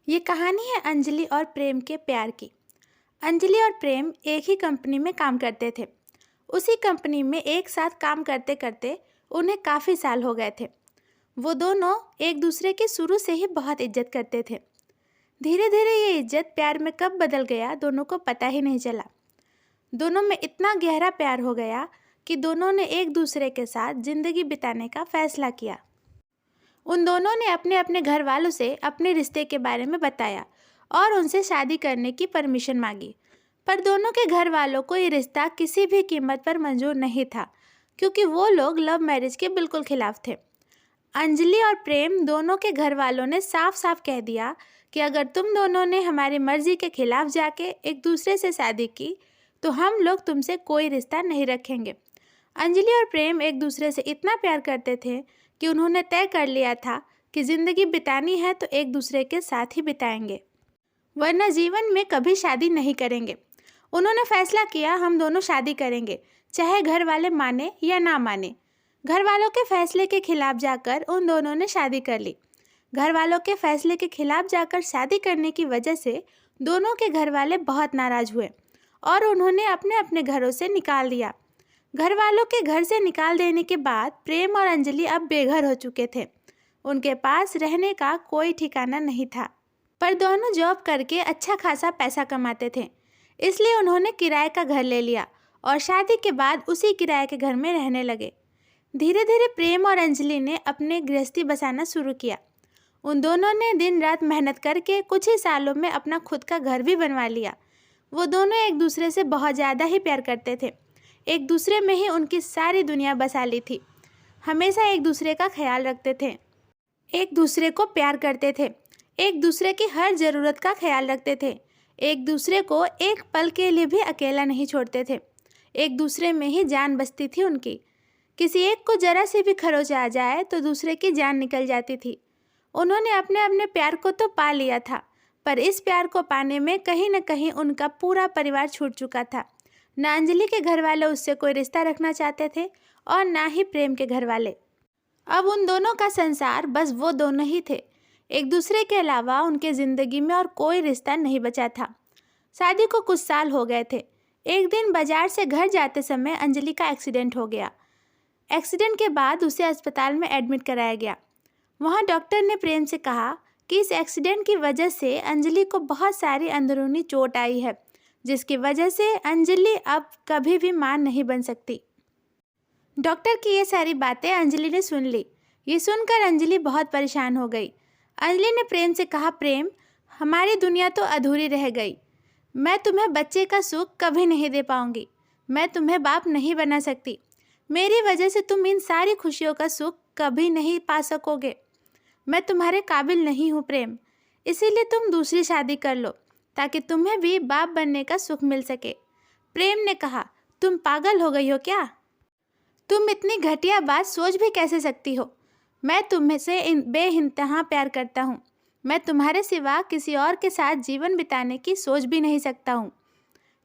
ये कहानी है अंजलि और प्रेम के प्यार की। अंजलि और प्रेम एक ही कंपनी में काम करते थे। उसी कंपनी में एक साथ काम करते करते उन्हें काफ़ी साल हो गए थे। वो दोनों एक दूसरे की शुरू से ही बहुत इज्जत करते थे। धीरे धीरे ये इज्जत प्यार में कब बदल गया दोनों को पता ही नहीं चला। दोनों में इतना गहरा प्यार हो गया कि दोनों ने एक दूसरे के साथ ज़िंदगी बिताने का फैसला किया। उन दोनों ने अपने अपने घर वालों से अपने रिश्ते के बारे में बताया और उनसे शादी करने की परमिशन मांगी। पर दोनों के घर वालों को ये रिश्ता किसी भी कीमत पर मंजूर नहीं था, क्योंकि वो लोग लव मैरिज के बिल्कुल खिलाफ थे। अंजलि और प्रेम दोनों के घर वालों ने साफ साफ कह दिया कि अगर तुम दोनों ने हमारी मर्जी के खिलाफ जाके एक दूसरे से शादी की तो हम लोग तुमसे कोई रिश्ता नहीं रखेंगे। अंजलि और प्रेम एक दूसरे से इतना प्यार करते थे कि उन्होंने तय कर लिया था कि ज़िंदगी बितानी है तो एक दूसरे के साथ ही बिताएंगे, वरना जीवन में कभी शादी नहीं करेंगे। उन्होंने फैसला किया हम दोनों शादी करेंगे, चाहे घर वाले माने या ना माने। घर वालों के फैसले के खिलाफ जाकर उन दोनों ने शादी कर ली। घर वालों के फैसले के खिलाफ जाकर शादी करने की वजह से दोनों के घर वाले बहुत नाराज़ हुए और उन्होंने अपने अपने घरों से निकाल दिया। घर वालों के घर से निकाल देने के बाद प्रेम और अंजलि अब बेघर हो चुके थे। उनके पास रहने का कोई ठिकाना नहीं था, पर दोनों जॉब करके अच्छा खासा पैसा कमाते थे, इसलिए उन्होंने किराए का घर ले लिया और शादी के बाद उसी किराए के घर में रहने लगे। धीरे धीरे प्रेम और अंजलि ने अपने गृहस्थी बसाना शुरू किया। उन दोनों ने दिन रात मेहनत करके कुछ ही सालों में अपना खुद का घर भी बनवा लिया। वो दोनों एक दूसरे से बहुत ज़्यादा ही प्यार करते थे। एक दूसरे में ही उनकी सारी दुनिया बसा ली थी। हमेशा एक दूसरे का ख्याल रखते थे, एक दूसरे को प्यार करते थे, एक दूसरे की हर ज़रूरत का ख्याल रखते थे, एक दूसरे को एक पल के लिए भी अकेला नहीं छोड़ते थे। एक दूसरे में ही जान बसती थी उनकी। किसी एक को ज़रा सी भी खरोच आ जाए तो दूसरे की जान निकल जाती थी। उन्होंने अपने अपने प्यार को तो पा लिया था, पर इस प्यार को पाने में कहीं न कहीं उनका पूरा परिवार छूट चुका था। न अंजलि के घर वाले उससे कोई रिश्ता रखना चाहते थे और ना ही प्रेम के घर वाले। अब उन दोनों का संसार बस वो दोनों ही थे। एक दूसरे के अलावा उनके ज़िंदगी में और कोई रिश्ता नहीं बचा था। शादी को कुछ साल हो गए थे। एक दिन बाजार से घर जाते समय अंजलि का एक्सीडेंट हो गया। एक्सीडेंट के बाद उसे अस्पताल में एडमिट कराया गया। वहाँ डॉक्टर ने प्रेम से कहा कि इस एक्सीडेंट की वजह से अंजलि को बहुत सारी अंदरूनी चोट आई है, जिसकी वजह से अंजलि अब कभी भी मां नहीं बन सकती। डॉक्टर की ये सारी बातें अंजलि ने सुन ली। ये सुनकर अंजलि बहुत परेशान हो गई। अंजलि ने प्रेम से कहा, प्रेम, हमारी दुनिया तो अधूरी रह गई। मैं तुम्हें बच्चे का सुख कभी नहीं दे पाऊंगी। मैं तुम्हें बाप नहीं बना सकती। मेरी वजह से तुम इन सारी खुशियों का सुख कभी नहीं पा सकोगे। मैं तुम्हारे काबिल नहीं हूँ प्रेम, इसीलिए तुम दूसरी शादी कर लो ताकि तुम्हें भी बाप बनने का सुख मिल सके। प्रेम ने कहा, तुम पागल हो गई हो क्या? तुम इतनी घटिया बात सोच भी कैसे सकती हो? मैं तुम्हें से बेइंतहा प्यार करता हूँ। मैं तुम्हारे सिवा किसी और के साथ जीवन बिताने की सोच भी नहीं सकता हूँ।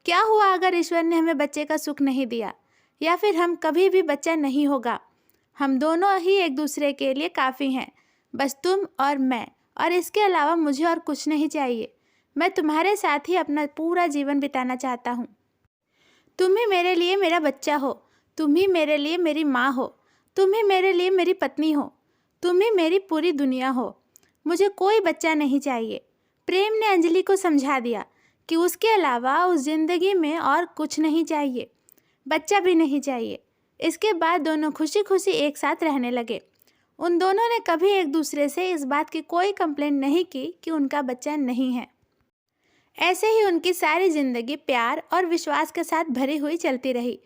क्या हुआ अगर ईश्वर ने हमें बच्चे का सुख नहीं दिया, या फिर हम कभी भी बच्चा नहीं होगा? हम दोनों ही एक दूसरे के लिए काफ़ी हैं, बस तुम और मैं, और इसके अलावा मुझे और कुछ नहीं चाहिए। मैं तुम्हारे साथ ही अपना पूरा जीवन बिताना चाहता हूँ। तुम ही मेरे लिए मेरा बच्चा हो, तुम ही मेरे लिए मेरी माँ हो, तुम ही मेरे लिए मेरी पत्नी हो, तुम ही मेरी पूरी दुनिया हो। मुझे कोई बच्चा नहीं चाहिए। प्रेम ने अंजलि को समझा दिया कि उसके अलावा उस ज़िंदगी में और कुछ नहीं चाहिए, बच्चा भी नहीं चाहिए। इसके बाद दोनों खुशी खुशी एक साथ रहने लगे। उन दोनों ने कभी एक दूसरे से इस बात की कोई कंप्लेंट नहीं की कि उनका बच्चा नहीं है। ऐसे ही उनकी सारी ज़िंदगी प्यार और विश्वास के साथ भरी हुई चलती रही।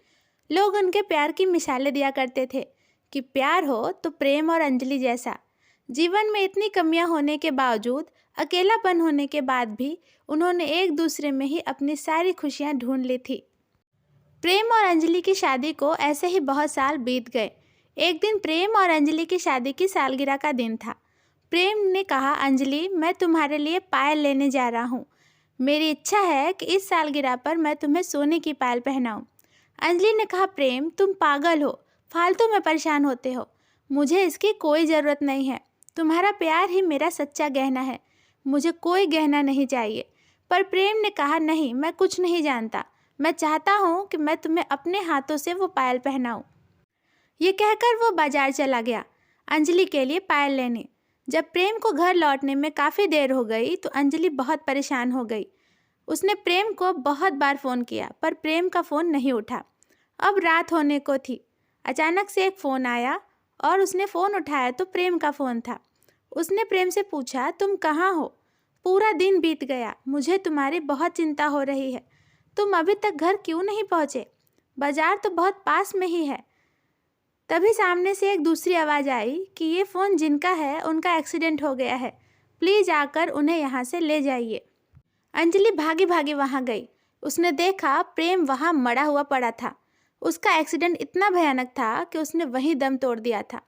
लोग उनके प्यार की मिसालें दिया करते थे कि प्यार हो तो प्रेम और अंजलि जैसा। जीवन में इतनी कमियां होने के बावजूद, अकेलापन होने के बाद भी उन्होंने एक दूसरे में ही अपनी सारी खुशियां ढूंढ ली थी। प्रेम और अंजलि की शादी को ऐसे ही बहुत साल बीत गए। एक दिन प्रेम और अंजलि की शादी की सालगिरह का दिन था। प्रेम ने कहा, अंजलि, मैं तुम्हारे लिए पायल लेने जा रहा हूँ। मेरी इच्छा है कि इस सालगिरह पर मैं तुम्हें सोने की पायल पहनाऊँ। अंजलि ने कहा, प्रेम, तुम पागल हो, फालतू में परेशान होते हो। मुझे इसकी कोई ज़रूरत नहीं है। तुम्हारा प्यार ही मेरा सच्चा गहना है। मुझे कोई गहना नहीं चाहिए। पर प्रेम ने कहा, नहीं, मैं कुछ नहीं जानता। मैं चाहता हूँ कि मैं तुम्हें अपने हाथों से वो पायल पहनाऊँ। ये कहकर वो बाजार चला गया अंजलि के लिए पायल लेने। जब प्रेम को घर लौटने में काफ़ी देर हो गई तो अंजलि बहुत परेशान हो गई। उसने प्रेम को बहुत बार फ़ोन किया पर प्रेम का फ़ोन नहीं उठा। अब रात होने को थी। अचानक से एक फ़ोन आया और उसने फ़ोन उठाया तो प्रेम का फ़ोन था। उसने प्रेम से पूछा, तुम कहाँ हो? पूरा दिन बीत गया, मुझे तुम्हारी बहुत चिंता हो रही है। तुम अभी तक घर क्यों नहीं पहुँचे? बाजार तो बहुत पास में ही है। तभी सामने से एक दूसरी आवाज़ आई कि ये फ़ोन जिनका है उनका एक्सीडेंट हो गया है, प्लीज़ आकर उन्हें यहाँ से ले जाइए। अंजलि भागी भागी वहाँ गई। उसने देखा प्रेम वहाँ मरा हुआ पड़ा था। उसका एक्सीडेंट इतना भयानक था कि उसने वहीं दम तोड़ दिया था।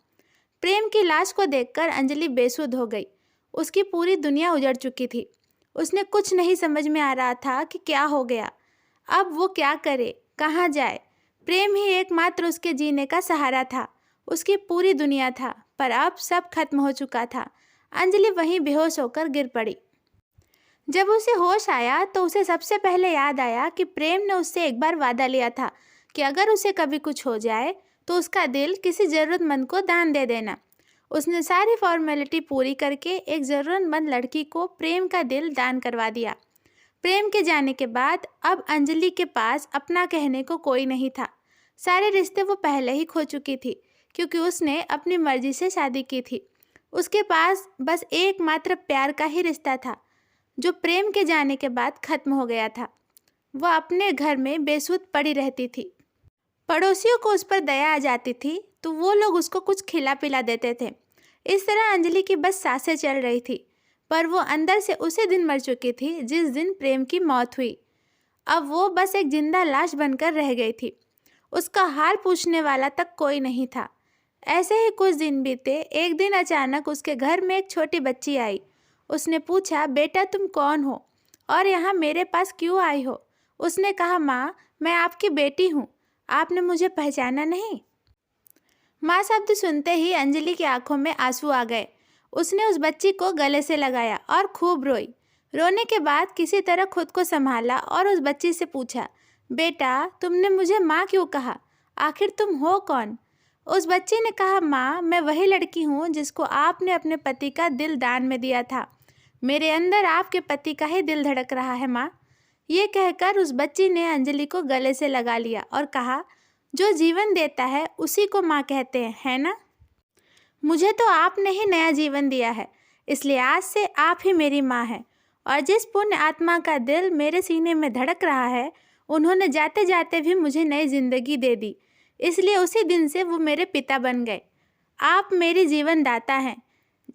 प्रेम की लाश को देखकर अंजलि बेसुध हो गई। उसकी पूरी दुनिया उजड़ चुकी थी। उसने कुछ नहीं समझ में आ रहा था कि क्या हो गया। अब वो क्या करे, कहाँ जाए? प्रेम ही एकमात्र उसके जीने का सहारा था, उसकी पूरी दुनिया था, पर अब सब खत्म हो चुका था। अंजलि वहीं बेहोश होकर गिर पड़ी। जब उसे होश आया तो उसे सबसे पहले याद आया कि प्रेम ने उससे एक बार वादा लिया था कि अगर उसे कभी कुछ हो जाए तो उसका दिल किसी ज़रूरतमंद को दान दे देना। उसने सारी फॉर्मेलिटी पूरी करके एक ज़रूरतमंद लड़की को प्रेम का दिल दान करवा दिया। प्रेम के जाने के बाद अब अंजलि के पास अपना कहने को कोई नहीं था। सारे रिश्ते वो पहले ही खो चुकी थी क्योंकि उसने अपनी मर्जी से शादी की थी। उसके पास बस एकमात्र प्यार का ही रिश्ता था जो प्रेम के जाने के बाद खत्म हो गया था। वह अपने घर में बेसुध पड़ी रहती थी। पड़ोसियों को उस पर दया आ जाती थी तो वो लोग उसको कुछ खिला पिला देते थे। इस तरह अंजलि की बस सांसें चल रही थी, पर वो अंदर से उसी दिन मर चुकी थी जिस दिन प्रेम की मौत हुई। अब वो बस एक जिंदा लाश बनकर रह गई थी। उसका हाल पूछने वाला तक कोई नहीं था। ऐसे ही कुछ दिन बीते। एक दिन अचानक उसके घर में एक छोटी बच्ची आई। उसने पूछा, बेटा तुम कौन हो और यहाँ मेरे पास क्यों आई हो? उसने कहा, माँ मैं आपकी बेटी हूँ, आपने मुझे पहचाना नहीं? माँ शब्द सुनते ही अंजलि की आंखों में आंसू आ गए। उसने उस बच्ची को गले से लगाया और खूब रोई। रोने के बाद किसी तरह खुद को संभाला और उस बच्ची से पूछा, बेटा तुमने मुझे माँ क्यों कहा? आखिर तुम हो कौन? उस बच्ची ने कहा, माँ मैं वही लड़की हूँ जिसको आपने अपने पति का दिल दान में दिया था। मेरे अंदर आपके पति का ही दिल धड़क रहा है माँ। ये कहकर उस बच्ची ने अंजलि को गले से लगा लिया और कहा, जो जीवन देता है उसी को माँ कहते हैं, है ना? मुझे तो आपने ही नया जीवन दिया है, इसलिए आज से आप ही मेरी माँ हैं। और जिस पुण्य आत्मा का दिल मेरे सीने में धड़क रहा है, उन्होंने जाते जाते भी मुझे नई जिंदगी दे दी, इसलिए उसी दिन से वो मेरे पिता बन गए। आप मेरी जीवन दाता हैं।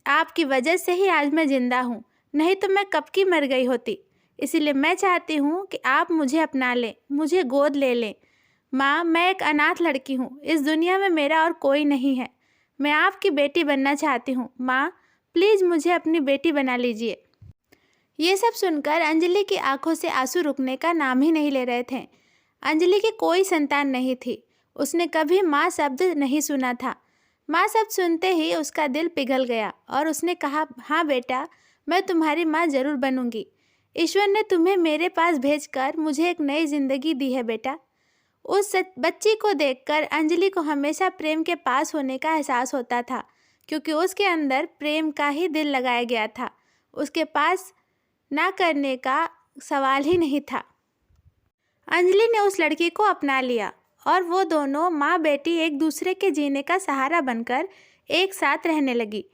आपकी वजह से ही आज मैं जिंदा हूँ, नहीं तो मैं कब की मर गई होती। इसीलिए मैं चाहती हूँ कि आप मुझे अपना लें, मुझे गोद ले लें। माँ मैं एक अनाथ लड़की हूँ, इस दुनिया में मेरा और कोई नहीं है। मैं आपकी बेटी बनना चाहती हूँ। माँ प्लीज़ मुझे अपनी बेटी बना लीजिए। ये सब सुनकर अंजलि की आंखों से आंसू रुकने का नाम ही नहीं ले रहे थे। अंजलि की कोई संतान नहीं थी। उसने कभी माँ शब्द नहीं सुना था। माँ शब्द सुनते ही उसका दिल पिघल गया और उसने कहा, हाँ बेटा मैं तुम्हारी माँ ज़रूर बनूंगी। ईश्वर ने तुम्हें मेरे पास भेजकर मुझे एक नई ज़िंदगी दी है बेटा। उस बच्ची को देखकर अंजलि को हमेशा प्रेम के पास होने का एहसास होता था, क्योंकि उसके अंदर प्रेम का ही दिल लगाया गया था। उसके पास ना करने का सवाल ही नहीं था। अंजलि ने उस लड़की को अपना लिया और वो दोनों माँ बेटी एक दूसरे के जीने का सहारा बनकर एक साथ रहने लगी।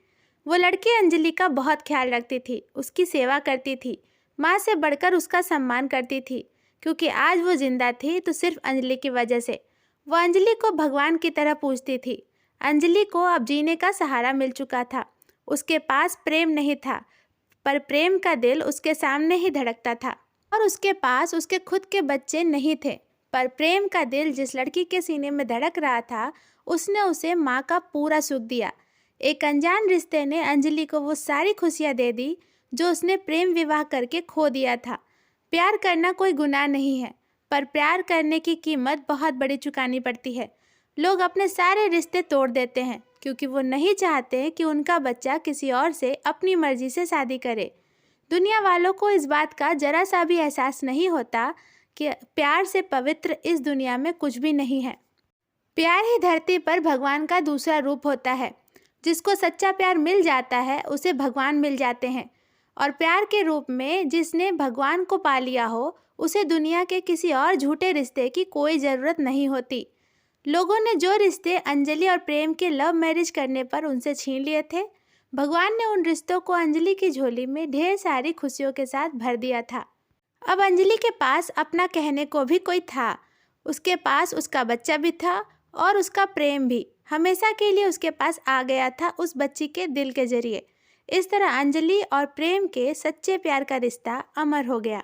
वो लड़की अंजलि का बहुत ख्याल रखती थी, उसकी सेवा करती थी, माँ से बढ़कर उसका सम्मान करती थी, क्योंकि आज वो जिंदा थी तो सिर्फ अंजलि की वजह से। वो अंजलि को भगवान की तरह पूजती थी। अंजलि को अब जीने का सहारा मिल चुका था। उसके पास प्रेम नहीं था, पर प्रेम का दिल उसके सामने ही धड़कता था। और उसके पास उसके खुद के बच्चे नहीं थे, पर प्रेम का दिल जिस लड़की के सीने में धड़क रहा था, उसने उसे माँ का पूरा सुख दिया। एक अनजान रिश्ते ने अंजलि को वो सारी खुशियाँ दे दी जो उसने प्रेम विवाह करके खो दिया था। प्यार करना कोई गुनाह नहीं है, पर प्यार करने की कीमत बहुत बड़ी चुकानी पड़ती है। लोग अपने सारे रिश्ते तोड़ देते हैं क्योंकि वो नहीं चाहते कि उनका बच्चा किसी और से अपनी मर्जी से शादी करे। दुनिया वालों को इस बात का जरा सा भी एहसास नहीं होता कि प्यार से पवित्र इस दुनिया में कुछ भी नहीं है। प्यार ही धरती पर भगवान का दूसरा रूप होता है। जिसको सच्चा प्यार मिल जाता है उसे भगवान मिल जाते हैं, और प्यार के रूप में जिसने भगवान को पा लिया हो उसे दुनिया के किसी और झूठे रिश्ते की कोई ज़रूरत नहीं होती। लोगों ने जो रिश्ते अंजलि और प्रेम के लव मैरिज करने पर उनसे छीन लिए थे, भगवान ने उन रिश्तों को अंजलि की झोली में ढेर सारी खुशियों के साथ भर दिया था। अब अंजलि के पास अपना कहने को भी कोई था। उसके पास उसका बच्चा भी था और उसका प्रेम भी हमेशा के लिए उसके पास आ गया था उस बच्ची के दिल के जरिए। इस तरह अंजलि और प्रेम के सच्चे प्यार का रिश्ता अमर हो गया।